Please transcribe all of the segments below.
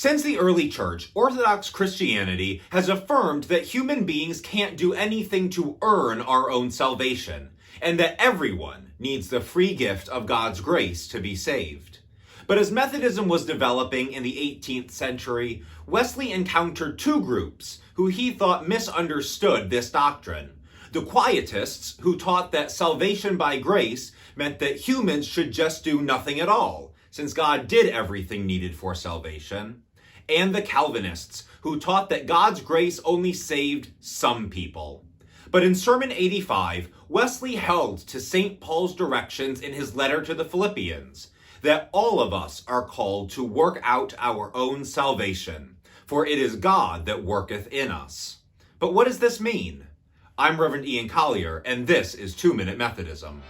Since the early church, Orthodox Christianity has affirmed that human beings can't do anything to earn our own salvation, and that everyone needs the free gift of God's grace to be saved. But as Methodism was developing in the 18th century, Wesley encountered two groups who he thought misunderstood this doctrine. The Quietists, who taught that salvation by grace meant that humans should just do nothing at all, since God did everything needed for salvation. And the Calvinists, who taught that God's grace only saved some people. But in Sermon 85, Wesley held to St. Paul's directions in his letter to the Philippians, that all of us are called to work out our own salvation, for it is God that worketh in us. But what does this mean? I'm Reverend Ian Collier, and this is 2 Minute Methodism.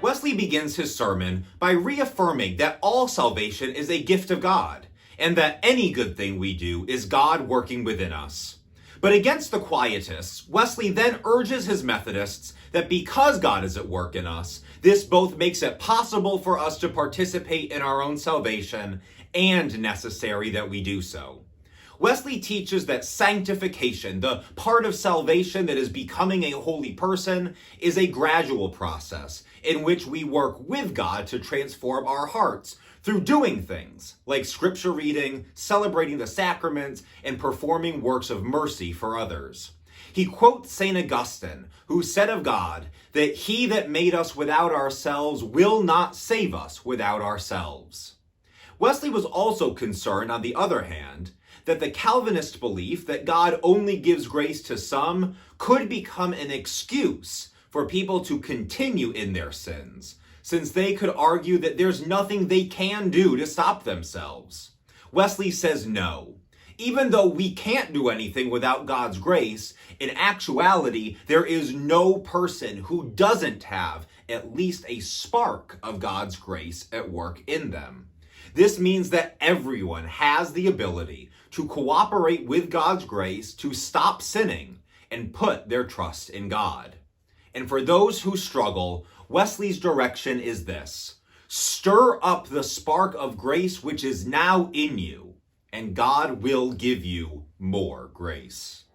Wesley begins his sermon by reaffirming that all salvation is a gift of God, and that any good thing we do is God working within us. But against the Quietists, Wesley then urges his Methodists that because God is at work in us, this both makes it possible for us to participate in our own salvation and necessary that we do so. Wesley teaches that sanctification, the part of salvation that is becoming a holy person, is a gradual process in which we work with God to transform our hearts through doing things like scripture reading, celebrating the sacraments, and performing works of mercy for others. He quotes St. Augustine, who said of God that he that made us without ourselves will not save us without ourselves. Wesley was also concerned, on the other hand, that the Calvinist belief that God only gives grace to some could become an excuse for people to continue in their sins, since they could argue that there's nothing they can do to stop themselves. Wesley says no. Even though we can't do anything without God's grace, in actuality, there is no person who doesn't have at least a spark of God's grace at work in them. This means that everyone has the ability to cooperate with God's grace to stop sinning and put their trust in God. And for those who struggle, Wesley's direction is this: stir up the spark of grace which is now in you, and God will give you more grace.